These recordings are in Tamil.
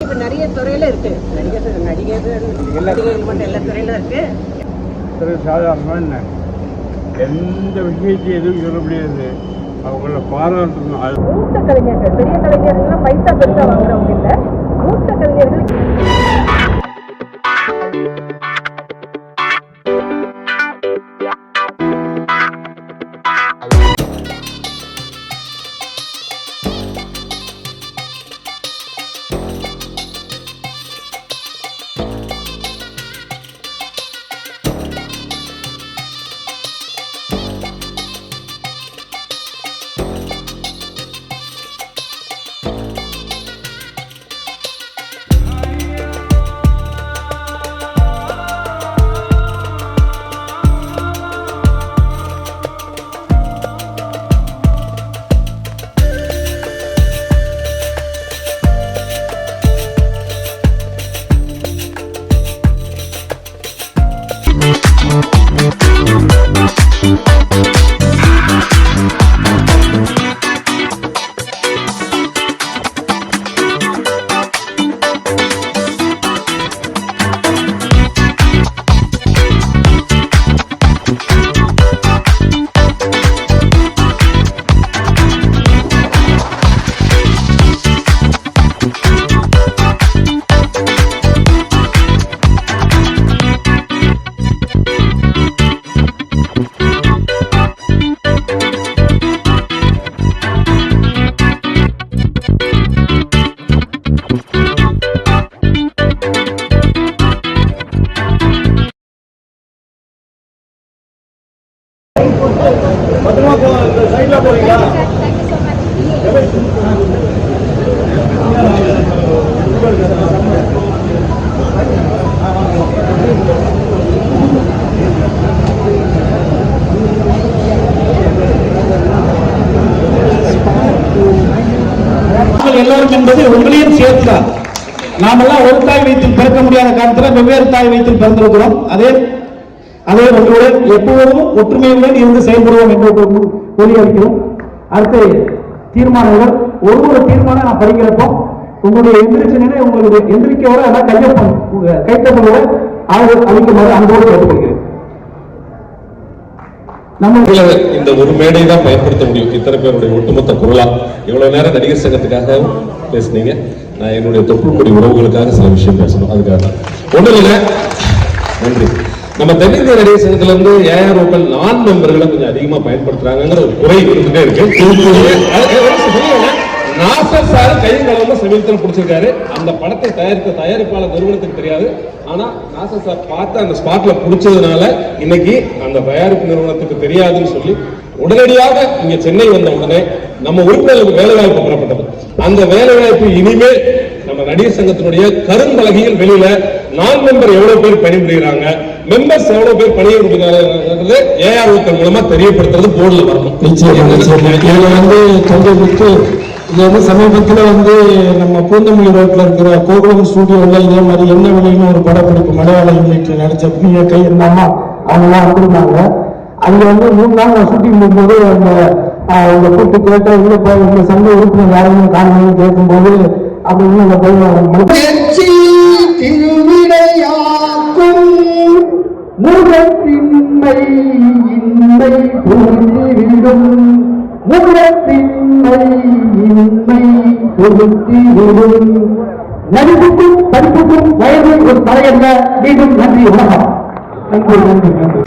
இப்போ நிறைய துறையில் இருக்குது. நடிகர்கள் மட்டும் எல்லா துறையிலும் இருக்குது. சாதாரணமாக என்ன எந்த விஷயத்தையும் எதுவும் சொல்ல முடியாது. அவங்கள பாராட்டணும். மூத்த கலைஞர்கள், பெரிய கலைஞர்கள்லாம் பைசா பெருசாக வாங்குறவங்க இல்லை. மூத்த கலைஞர்கள் எல்லாரும் என்பது உங்களையும் சேர்த்துதான். நாமெல்லாம் ஒரு தாய் வயிற்றில் பிறக்க முடியாத காலத்தில் வெவ்வேறு தாய் வயிற்றில் பிறந்திருக்கிறோம். அதே ஒன்றுடன் எப்போதும் ஒற்றுமையுடன் இருந்து செயல்படுவோம் என்று கூறியிருக்கிறோம். அடுத்து தீர்மானங்கள், ஒவ்வொரு தீர்மானம் நான் படிக்கிறப்போ உங்களுடைய எந்திரிச்ச நிலை உங்களுக்கு எந்திரிக்கோட எல்லாம் கைத்தப்போட அளிக்குமாறு அன்போடு கேட்டுக்கொள்கிறேன். இந்த ஒரு மேடை தான் பயன்படுத்த முடியும். இத்தனை பேருடைய ஒட்டுமொத்த குரலா இவ்வளவு நேரம் நடிகர் சங்கத்துக்காக பேசுனீங்க. நான் என்னுடைய தொப்புள்முடி உறவுகளுக்காக சில விஷயம் பேசணும். அதுக்காக தான் ஒன்றும் இல்லை. நன்றி. நம்ம தென்னிந்திய நடிகர் சங்கத்துல இருந்து ஏஆர் ஓப்பன் நான் மெம்பர்களை கொஞ்சம் அதிகமா பயன்படுத்துறாங்கிற ஒரு குறை இருந்துட்டே இருக்கு. நாசர் சார் கையங்களமா சமீபத்தில் பிடிச்சிருக்காரு. அந்த படத்தை தயாரித்த தயாரிப்பாளர் நிறுவனத்துக்கு தெரியாது. ஆனா நாசர் சார் பார்த்து அந்த ஸ்பாட்ல பிடிச்சதுனால இன்னைக்கு அந்த தயாரிப்பு நிறுவனத்துக்கு தெரியாதுன்னு சொல்லி உடனடியாக இங்க சென்னை வந்த உடனே நம்ம உறுப்பினர்களுக்கு வேலை வாய்ப்பு பெறப்பட்டது. அந்த வேலை வாய்ப்பு இனிமேல் நம்ம நடிகர் சங்கத்தினுடைய கரும்பலகையில் வெளியில நான் மெம்பர் எவ்வளவு பேர் பணிபுரிகிறாங்க, மெம்பர்ஸ் எவ்வளவு பேர் பணிபுரிகிறாங்க ஏஆர் ஓப்பன் மூலமா தெரியப்படுத்துறது போர்டுல வரணும். இது வந்து சமீபத்தில் வந்து நம்ம பூந்தமல்லி ரோட்ல இருக்கிற கோகுலம் ஸ்டுடியோவில் இதே மாதிரி என்ன வழின்னு ஒரு படப்பிடிப்பு மலையாள யூனிட் நடிச்ச பிஏ கை இருந்தாமா அவங்களாம் வந்திருந்தாங்க. அங்க வந்து 3 நாள் ஷூட்டிங் போகும்போது அந்த கூட்டு கேட்ட உள்ள போய் இந்த சங்க உறுப்பினர் யாரையும் காரணம் கேட்கும்போது அப்படின்னு அந்த முகத்தின்மை இன்மை புரிந்துவிடும் நடிப்புக்கும் படிப்புக்கும் வயது ஒரு தலையல்ல. மீண்டும் நன்றி, வணக்கம். நன்றி நன்றி நன்றி.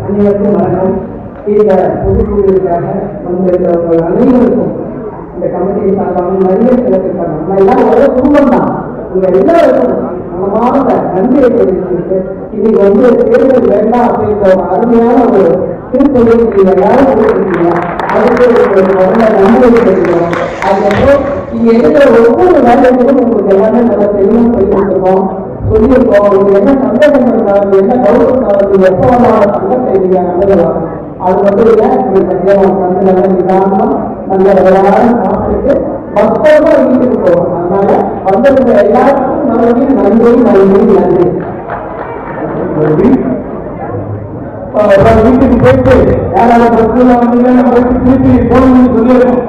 அனைவருக்கும் வணக்கம். இந்த பொதுக்குழுவிற்காக வந்திருக்கிறவர்கள் அனைவருக்கும் இந்த கமிட்டி சார்பாக நடிகர் சங்கத்திற்காக நம்ம எல்லாம் ஒரே குடும்பம் தான். உங்க எல்லாருக்கும் மனமார்ந்த நன்றியை தெரிவித்து இன்னைக்கு வந்து தேர்தல் வேண்டாம் அப்படின்ற ஒரு அருமையான ஒரு திருப்பதியை யாரும் கொடுத்துருக்கீங்க. அதுக்கு முதல்ல நன்றியை தெரிவிக்கிறோம். அதுக்கப்புறம் இங்க இருக்கிற ஒவ்வொரு வேலைகளும் உங்களுக்கு எல்லாமே நல்லா தெளிவாக சொல்லி கொடுத்துருக்கோம், சொல்லியிருக்கோம். உங்களுக்கு என்ன சந்தேகம் இருந்தாலும் என்ன கௌரவம் இருந்தாலும் எப்போ வந்தாலும் நல்ல செய்தியா நல்லதெல்லாம் அது மட்டும் இல்லை. உங்களுக்கு மத்தியானம் வந்து நல்ல நிதானமா நல்ல விளையாடும் சாப்பிட்டு பக்தமா வீட்டுக்கு போவோம். அதனால வந்திருந்த எல்லாருக்கும் மறுபடியும் நன்றி நன்றி நன்றி. வீட்டுக்கு போயிட்டு யாராவது பஸ்ல வந்து திருப்பி போகணும்னு சொல்லியிருக்கோம்.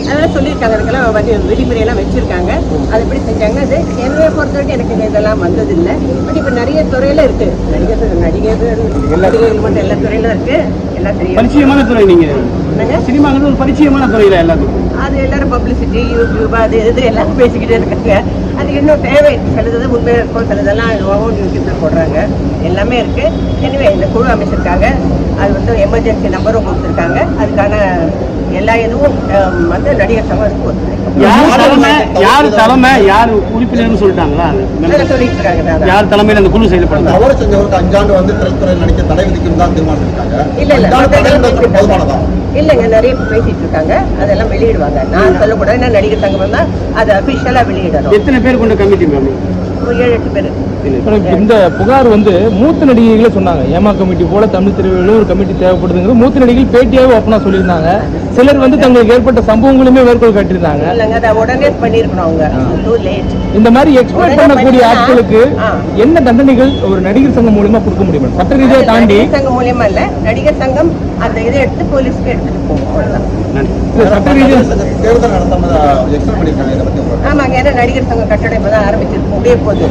அதெல்லாம் சொல்லியிருக்காங்க. அதுக்கெல்லாம் விதிமுறையெல்லாம் வச்சிருக்காங்க. அது எப்படி செஞ்சாங்க. அது என்னைய பொறுத்த வரைக்கும் எனக்கு இதெல்லாம் வந்ததில்லை. பட் இப்போ நிறைய துறையில இருக்கு. நடிகர்கள் மட்டும் எல்லா துறையில இருக்கு. எல்லாம் தெரியும். பரிச்சயமான துறை நீங்க சினிமாங்கிறது ஒரு பரிச்சயமான துறையில எல்லாத்துக்கும். அது எல்லாரும் பப்ளிசிட்டி யூடியூப் அது இது எல்லாம் பேசிக்கிட்டே இருக்காங்க. அது இன்னும் தேவை. சிலது உண்மையாக இருக்கும், சிலதெல்லாம் யூடியூப்ல போடுறாங்க. எல்லாமே இருக்கு. எனவே இந்த குழு அமைச்சிருக்காங்க. அது எமர்ஜென்சி நம்பரும் கொடுத்துருக்காங்க. அதுக்கான எல்லா இதுவும் நடிகர் சங்கம் யார் தலைமை யார் உறுப்பினர்னு சொல்லிட்டாங்களா? சொல்லிட்டு இருக்காங்க. யார் தலைமையில் அந்த குழு செயல்படுது? தவறு செஞ்சவருக்கு 5 ஆண்டு திரைத்துறை நடிக்க தடை விதிக்கும் தான் தீர்மானிச்சிருக்காங்க. இல்லைங்க, நிறைய பேசிட்டு இருக்காங்க. அதெல்லாம் வெளியிடுவாங்க. நான் சொல்லக்கூடாது. என்ன நடிகர் சங்கம் தான் அது அபிஷியலா வெளியிடணும். எத்தனை பேர் கொண்ட கமிட்டி மேம்? 7-8 பேர். இந்த புகார் மூத்த நடிகைகளே சொன்னாங்க. ஏமா கமிட்டி போல தமிழ் திரையுறையிலும் ஒரு கமிட்டி தேவைப்படுதுங்கிறது மூத்த நடிகைகள் பேட்டியாவே ஓப்பனா சொல்லியிருந்தாங்க. சிலர் தங்களுக்கு ஏற்பட்ட சம்பவங்களுமே மேற்கோள் காட்டியிருந்தாங்க. உடனே பண்ணிருக்கணும் அவங்க. இந்த மாதிரி எக்ஸ்போர்ட் பண்ணக்கூடிய ஆட்களுக்கு என்ன தண்டனைகள் ஒரு நடிகர் சங்கம் மூலமா கொடுக்க முடியும்? சட்ட ரீதியாக தாண்டி சங்கம் மூலியமா இல்ல, நடிகர் சங்கம் அந்த இதை எடுத்து போலீஸ்க்கு எடுத்துட்டு போகும். சட்ட ரீதியாக தேர்தல் நடத்தாம எக்ஸ்டெண்ட் பண்ணிருக்காங்க. இதை பத்தி ஆமாங்க. ஏன்னா நடிகர் சங்கம் கட்டடம் இப்பதான் ஆரம்பிச்சிருக்கு. முடிய போகுது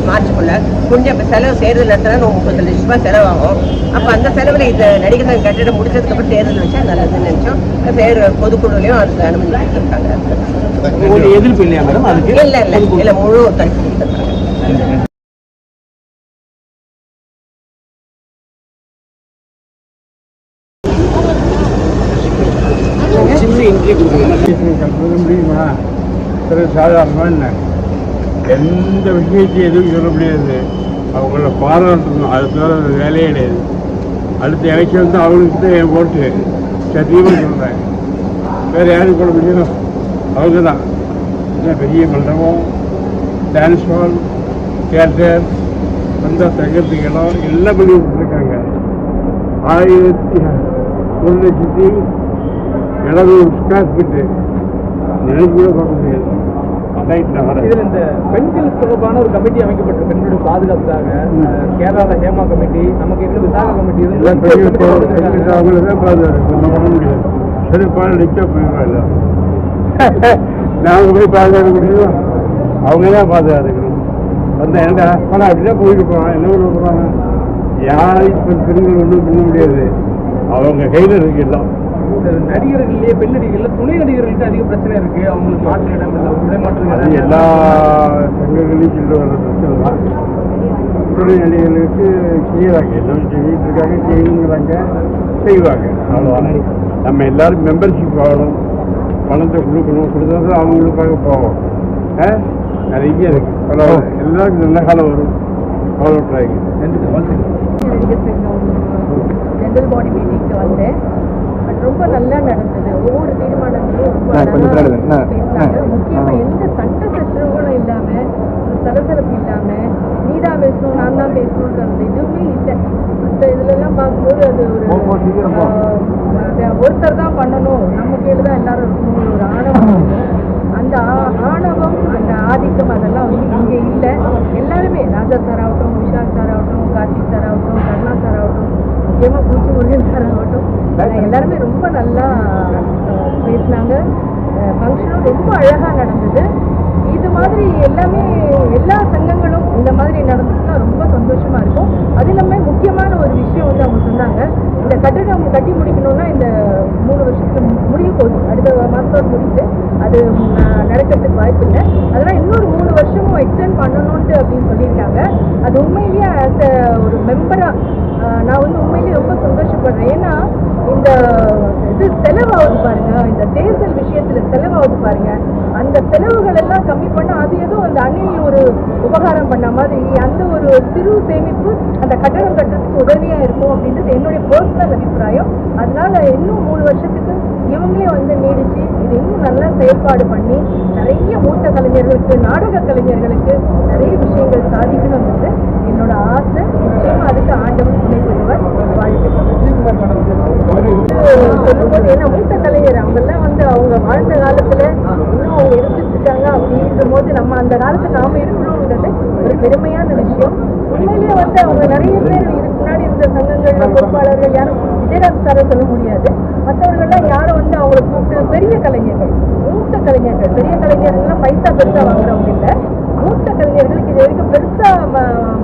மார்ச்சுக்குள்ள. கொஞ்சம் செலவு தேர்தல் நடத்தினா 30 லட்சம் ரூபாய் செலவாகும். அப்ப அந்த செலவுல இந்த நடிகர் சங்கம் கட்டடம் முடிச்சதுக்கு அப்புறம் தேர்தல் வச்சா நல்லதுன்னு நினைச்சோம். பொதுக்குழுலையும் அதுக்கு அனுமதி கொடுத்துருக்காங்க. எதிர்ப்பு இல்லையா மேடம்? அதுக்கு இல்ல முழு ஒத்துழைப்பு கொடுத்துருக்காங்க. முடியுமா? சாதாரணமா எந்த விஷயத்தையும் எதுவும் சொல்ல முடியாது. அவங்கள பாராட்டணும். அது தவிர வேலையே கிடையாது. அடுத்த எலெக்ஷன் அவங்களுக்கு என் ஓட்டு சத்தியமாக சொல்கிறேன். வேறு யாருக்கு போட முடியும்? அவங்க தான். பெரிய மண்டபம், டான்ஸ் ஹால், தியேட்டர், அந்த தங்கத்துக்கெல்லாம் எல்லாம் பண்ணி கொடுத்துருக்காங்க. 1,700 ஸ்கொயர் ஃபீட்டு நினைச்சு கூட பார்க்க முடியாது. இதில் இந்த பெண்கள் தொடர்பான ஒரு கமிட்டி அமைக்கப்பட்ட பெண்களுடைய பாதுகாப்புக்காக கேரளாவில் ஹேமா கமிட்டி, நமக்கு இருக்கிற விசாக கமிட்டி அவங்களுக்கு தான் பாதுகாப்பு பண்ண முடியாது. செருப்பால் நிச்சா போயிடுவாங்க. நாங்கள் போய் பாதுகாக்க முடியும்? அவங்க தான் பாதுகாத்துக்கணும். ஏன்டா ஆனால் அப்படிதான் போயிட்டு போவாங்க. என்ன பண்ண போகிறாங்க? யாரையும் இப்போ பெண்கள் ஒன்றும் பண்ண முடியாது. அவங்க கையில் இருக்கலாம். நடிகர்கள்லேயே பெண் நடிகர்கள் துணை நடிகர்கள்ட்ட அதிக பிரச்சனை இருக்கு. அவங்களுக்கு மாற்று இடம் இல்லை, உடை மாற்று எல்லா சங்கங்களையும் சொல்ல வர பிரச்சனை தான். துணை நடிகர்களுக்கு செய்யறாங்க. எல்லாம் செஞ்சுட்டு இருக்காங்க, செய்யணுங்கிறாங்க, செய்வாங்க. அவ்வளோதான். நம்ம எல்லாரும் மெம்பர்ஷிப் ஆகணும், பணத்தை கொடுக்கணும், கொடுத்தா அவங்களுக்காக போவோம். நிறைய இருக்கு. எல்லாருக்கும் நல்ல காலம் வரும். Follow drawing. ஜெனரல் பாடி மீட்டிங்க்கு வந்தேன். ரொம்ப நல்லா நடந்தது. ஒவ்வொரு தீர்மானங்களும் ரொம்ப பேசினாங்க. முக்கியமா எந்த சட்ட சச்சரவுகளும் இல்லாம, சலசலப்பு இல்லாம, நீதான் பேசணும் நான் தான் பேசணுன்ற அந்த இதுவுமே இல்லை. அந்த இதுல எல்லாம் பார்க்கும்போது அது ஒரு ஒருத்தர் தான் பண்ணணும், நம்ம கீழே தான் எல்லாரும் இருக்கணும், ஒரு ஆணவம் இருக்கும். அந்த ஆணவம், அந்த ஆதிக்கம் அதெல்லாம் இங்கே இல்லை. எல்லாருமே ராஜா சார் ஆகட்டும், விஷால் சார் ஆகட்டும், கார்த்திக் சார் ஆகட்டும், கருணா சார் ஆகட்டும், முக்கியமாக பூச்சி முருகன் சார் ஆகட்டும், எல்லாருமே ரொம்ப நல்லா பேசினாங்க. ஃபங்க்ஷனும் ரொம்ப அழகாக நடந்தது. இது மாதிரி எல்லாமே எல்லா சங்கங்களும் இந்த மாதிரி நடந்ததுன்னா ரொம்ப சந்தோஷமா இருக்கும். அது இல்லாமல் முக்கியமான ஒரு விஷயம் அவங்க சொன்னாங்க, இந்த கட்டிடம் கட்டி முடிக்கணும்னா இந்த 3 வருஷத்துல முடிய போகுது. அடுத்த மாதத்தோடு முடிச்சு அது நடக்கிறதுக்கு வாய்ப்பு இல்லை. அதெல்லாம் இன்னொரு 3 வருஷமும் எக்ஸ்டெண்ட் பண்ணணும்ட்டு அப்படின்னு சொல்லியிருக்காங்க. அது உண்மையிலேயே ஆஸ் ஒரு மெம்பரா நான் உண்மையிலேயே ரொம்ப சந்தோஷப்படுறேன். ஏன்னா இந்த இது செலவாகுது பாருங்க, இந்த தேர்தல் விஷயத்துல செலவாகுது பாருங்க, அந்த செலவுகள் எல்லாம் கம்மி பண்ண அது ஏதோ அந்த அணில் ஒரு உபகாரம் பண்ண மாதிரி அந்த ஒரு சிறு சேமிப்பு அந்த கட்டடம் கட்டுறதுக்கு உதவியா இருக்கும் அப்படின்றது என்னுடைய பர்சனல் அபிப்பிராயம். அதனால இன்னும் 3 வருஷத்துக்கு இவங்களே நீடிச்சு இது இன்னும் நல்லா செயல்பாடு பண்ணி நிறைய மூத்த கலைஞர்களுக்கு, நாடக கலைஞர்களுக்கு நிறைய விஷயங்கள் சாதிக்கணும் என்று என்னோட ஆசை. நிச்சயமா அதுக்கு ஆண்டவன் துணை புரிவர். சொல்லும்போது ஏன்னா மூத்த கலைஞர் அவங்கெல்லாம் அவங்க வாழ்ந்த காலத்துல இன்னும் அவங்க இருந்துட்டு இருக்காங்க. அப்படின்ற போது நம்ம அந்த காலத்துல நாம இருக்கணும்ன்றது ஒரு பெருமையான விஷயம். உண்மையிலேயே அவங்க நிறைய பேர் இதுக்கு முன்னாடி இருந்த சங்கங்கள்ல பொறுப்பாளர்கள் யாரும் விஜயகாந்த் சாரை சொல்ல முடியாது. மற்றவர்கள்லாம் யாரும் வந்து அவங்களை கூப்பிட்டு பெரிய கலைஞர்கள், மூத்த கலைஞர்கள், பெரிய கலைஞர்கள்லாம் பைசா பெருசா வாங்குறவங்க இல்லை. மூத்த கலைஞர்களுக்கு இது வரைக்கும் பெருசா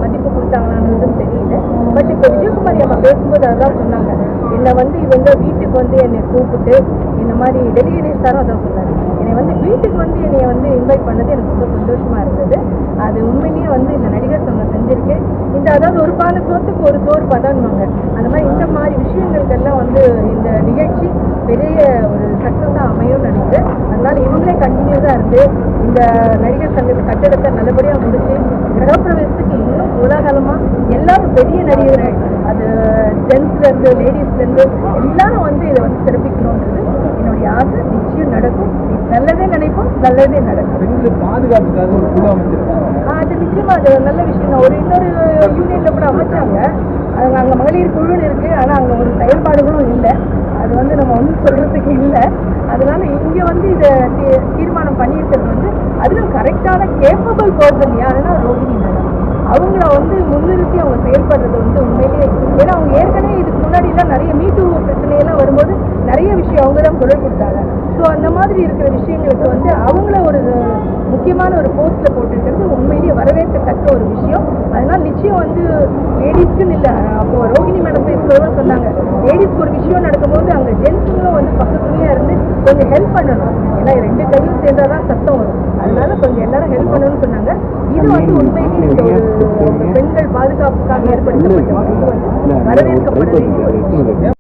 மதிப்பு கொடுத்தாங்களான்னு தெரியல. பட் இப்போ விஜயகுமாரி அம்மா பேசும்போது அதான் சொன்னாங்க, என்னை வந்து இவங்க வீட்டுக்கு வந்து என்னை கூப்பிட்டு இந்த மாதிரி டெல்லி கணேஷ் சாரும் அதான் சொன்னாங்க, என்னை வந்து வீட்டுக்கு வந்து என்னை வந்து இன்வைட் பண்ணது எனக்கு ரொம்ப சந்தோஷமா இருந்தது. அது உண்மையிலேயே வந்து இந்த நடிகர் சங்கம் செஞ்சிருக்கு. இந்த அதாவது ஒரு பானை சோத்துக்கு ஒரு சோறு பதன்வாங்க, அந்த மாதிரி இந்த மாதிரி விஷயங்களுக்கெல்லாம் வந்து இந்த நிகழ்ச்சி பெரிய ஒரு சக்ஸஸாக அமையும் நினைக்குது. அதனால இவங்களே கண்டினியூஸாக இருந்து இந்த நடிகர் சங்கத்து கட்டடத்தை நல்லபடியாக முடிச்சு கிரகப்பிரவேசத்துக்கு இன்னும் கோலாகலமாக எல்லாரும் பெரிய நடிகர்கள், அது ஜென்ஸ்லேருந்து லேடிஸ்லேருந்து எல்லாரும் வந்து இதை வந்து சிறப்பிக்கணுன்றது என்னுடைய ஆசை. நிச்சயம் நடக்கும். நல்லதே நினைப்போம், நல்லதே நடக்கும். பாதுகாப்புக்காக ஒரு குழு அமைச்சிருக்காங்க. அது நிச்சயமா அது நல்ல விஷயம் தான். இன்னொரு யூனியன்ல கூட அமைச்சாங்க. அது அங்கே மகளிர் குழுன்னு இருக்கு, ஆனால் அங்கே ஒரு செயல்பாடுகளும் இல்லை. அது வந்து நம்ம ஒன்றும் சொல்றதுக்கு இல்லை. அதனால இங்கே வந்து இதை தீர்மானம் பண்ணியிருக்கிறது வந்து அதிலும் கரெக்டான கேப்பபிள் பர்சன் யாருன்னா ரோஹிணி மேடம். அவங்கள வந்து முன்னிறுத்தி அவங்க செயல்படுறது வந்து உண்மையிலேயே, ஏன்னா அவங்க ஏற்கனவே இதுக்கு முன்னாடிலாம் நிறைய மீட்டு பிரச்சனையெல்லாம் வரும்போது நிறைய விஷயம் அவங்க தான் குரல் கொடுத்தாங்க. ஸோ அந்த மாதிரி இருக்கிற விஷயங்களுக்கு வந்து அவங்கள ஒரு முக்கியமான ஒரு போஸ்ட்ல போட்டுருக்கிறது உண்மையிலேயே வரவேற்கத்தக்க ஒரு விஷயம். அதனால நிச்சயம் வந்து லேடிஸ்க்குன்னு இல்லை, அப்போ ரோஹிணி மேடம் பேசுறதும் சொன்னாங்க, லேடிஸ்க்கு ஒரு விஷயம் நடக்கும்போது அங்கே ஜென்ஸுங்களும் வந்து பக்கத்துலேயே இருந்து கொஞ்சம் ஹெல்ப் பண்ணணும். ஏன்னா 2 கையும் சேர்ந்தாதான் சத்தம் வரும். அதனால கொஞ்சம் எல்லாரும் ஹெல்ப் பண்ணணும்னு சொன்னாங்க. இது வந்து உண்மையிலேயே இந்த ஒரு பெண்கள் பாதுகாப்புக்காக ஏற்படுத்தப்பட்ட இது வந்து வரவேற்கப்பட வேண்டிய ஒரு விஷயம்.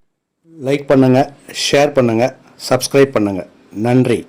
லைக் பண்ணுங்க, ஷேர் பண்ணுங்க, சப்ஸ்கிரைப் பண்ணுங்க. நன்றி.